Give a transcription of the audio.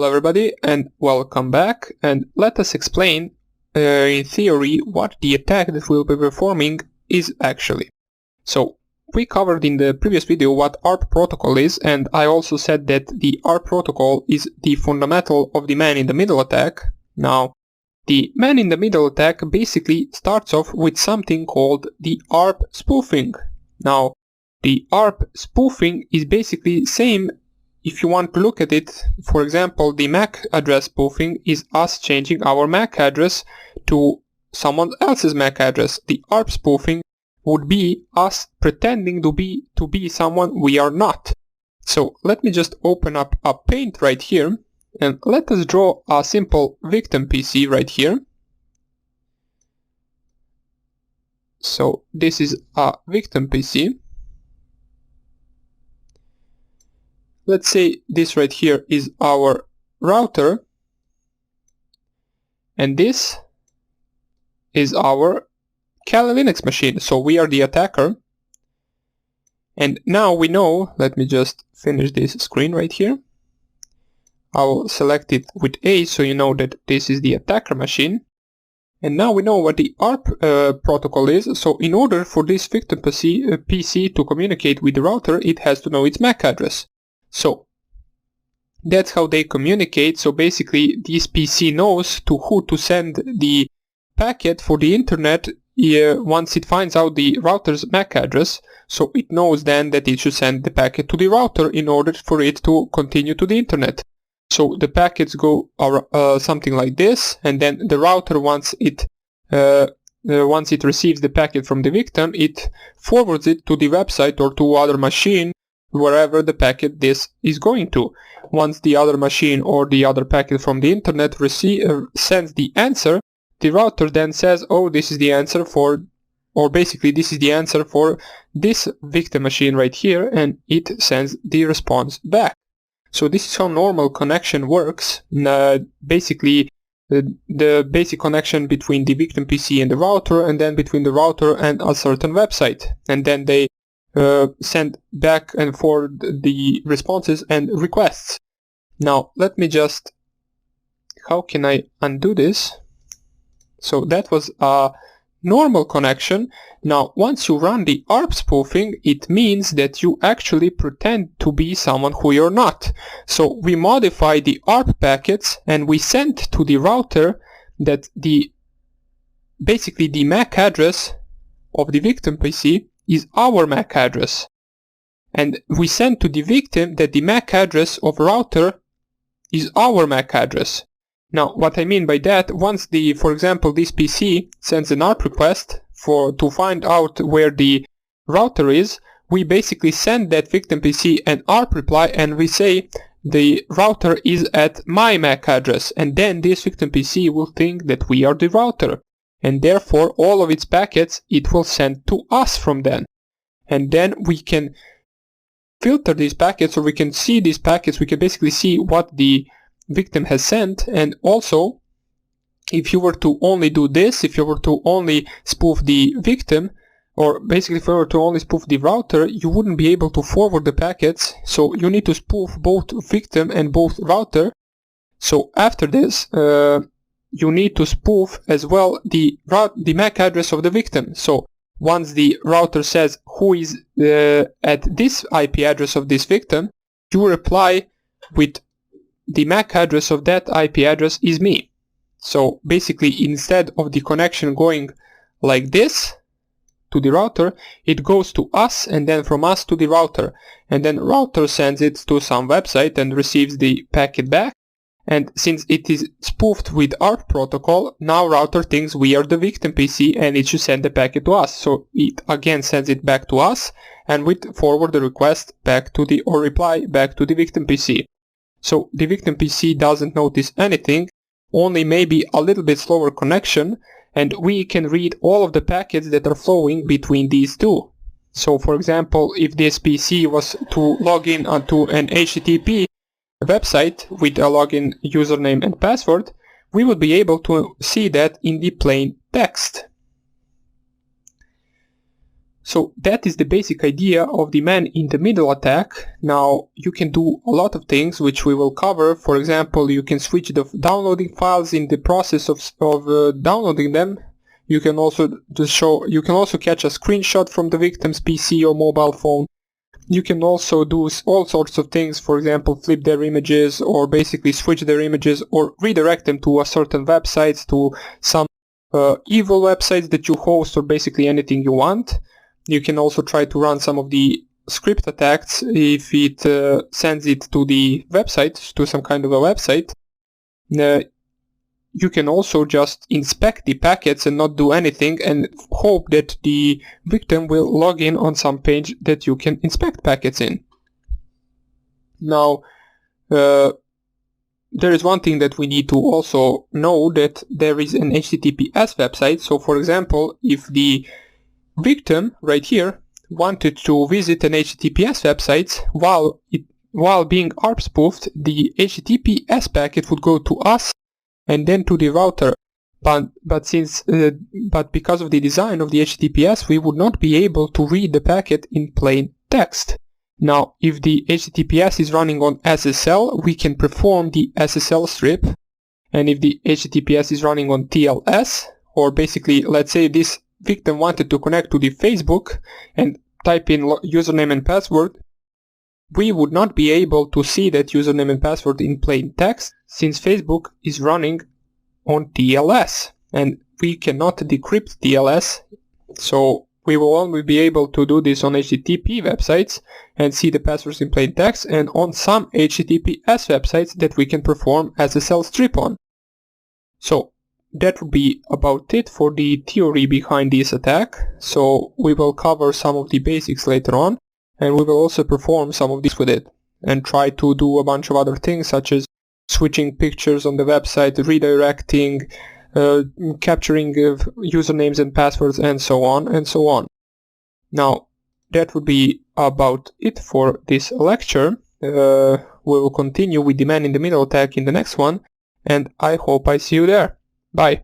Hello everybody and welcome back, and let us explain in theory what the attack that we'll be performing is actually. So we covered in the previous video what ARP protocol is, and I also said that the ARP protocol is the fundamental of the man-in-the-middle attack. Now the man-in-the-middle attack basically starts off with something called the ARP spoofing. Now the ARP spoofing is basically same. If you want to look at it, for example, the MAC address spoofing is us changing our MAC address to someone else's MAC address. The ARP spoofing would be us pretending to be someone we are not. So let me just open up a Paint right here and let us draw a simple victim PC right here. So this is a victim PC. Let's say this right here is our router, and this is our Kali Linux machine, so we are the attacker. And now we know, let me just finish this screen right here. I will select it with A so you know that this is the attacker machine. And now we know what the ARP protocol is, so in order for this victim PC to communicate with the router, it has to know its MAC address. So that's how they communicate. So basically this PC knows to who to send the packet for the internet once it finds out the router's MAC address. So it knows then that it should send the packet to the router in order for it to continue to the internet. So the packets go something like this, and then the router, once it receives the packet from the victim, it forwards it to the website or to other machine, wherever the packet this is going to. Once the other machine or the other packet from the internet sends the answer, the router then says, oh, this is the answer for, or basically this is the answer for this victim machine right here, and it sends the response back. So this is how normal connection works. Basically the basic connection between the victim PC and the router, and then between the router and a certain website, and then they send back and forth the responses and requests. Now let me just, how can I undo this? So that was a normal connection. Now once you run the ARP spoofing, it means that you actually pretend to be someone who you're not. So we modify the ARP packets and we send to the router that basically the MAC address of the victim PC is our MAC address, and we send to the victim that the MAC address of router is our MAC address. Now what I mean by that, once for example this PC sends an ARP request to find out where the router is, we basically send that victim PC an ARP reply and we say the router is at my MAC address, and then this victim PC will think that we are the router, and therefore all of its packets it will send to us from then. And then we can filter these packets, or we can see these packets, we can basically see what the victim has sent. And also, if you were to only do this, if you were to only spoof the victim, or basically if you were to only spoof the router, you wouldn't be able to forward the packets. So you need to spoof both victim and both router. So after this, you need to spoof as well the MAC address of the victim. So once the router says who is at this IP address of this victim, you reply with the MAC address of that IP address is me. So basically instead of the connection going like this to the router, it goes to us and then from us to the router, and then router sends it to some website and receives the packet back. And since it is spoofed with ARP protocol, now router thinks we are the victim PC and it should send the packet to us. So it again sends it back to us, and we forward the request back to or reply back to the victim PC. So the victim PC doesn't notice anything, only maybe a little bit slower connection, and we can read all of the packets that are flowing between these two. So for example, if this PC was to log in onto an HTTP website with a login username and password, we would be able to see that in the plain text. So that is the basic idea of the man-in-the-middle attack. Now you can do a lot of things which we will cover. For example, you can switch the downloading files in the process of downloading them. You can also catch a screenshot from the victim's PC or mobile phone. You can also do all sorts of things, for example, flip their images or basically switch their images or redirect them to a certain website, to some evil websites that you host, or basically anything you want. You can also try to run some of the script attacks if it sends it to the website, to some kind of a website. You can also just inspect the packets and not do anything and hope that the victim will log in on some page that you can inspect packets in. Now, there is one thing that we need to also know, that there is an HTTPS website. So for example, if the victim right here wanted to visit an HTTPS website while being ARP spoofed, the HTTPS packet would go to us and then to the router, but because of the design of the HTTPS, we would not be able to read the packet in plain text. Now, if the HTTPS is running on SSL, we can perform the SSL strip, and if the HTTPS is running on TLS, or basically, let's say this victim wanted to connect to the Facebook and type in username and password, we would not be able to see that username and password in plain text, since Facebook is running on TLS and we cannot decrypt TLS. So we will only be able to do this on HTTP websites and see the passwords in plain text, and on some HTTPS websites that we can perform SSL strip on. So that would be about it for the theory behind this attack. So we will cover some of the basics later on, and we will also perform some of this with it and try to do a bunch of other things, such as switching pictures on the website, redirecting, capturing usernames and passwords, and so on and so on. Now, that would be about it for this lecture. We will continue with the man-in-the-middle attack in the next one, and I hope I see you there. Bye.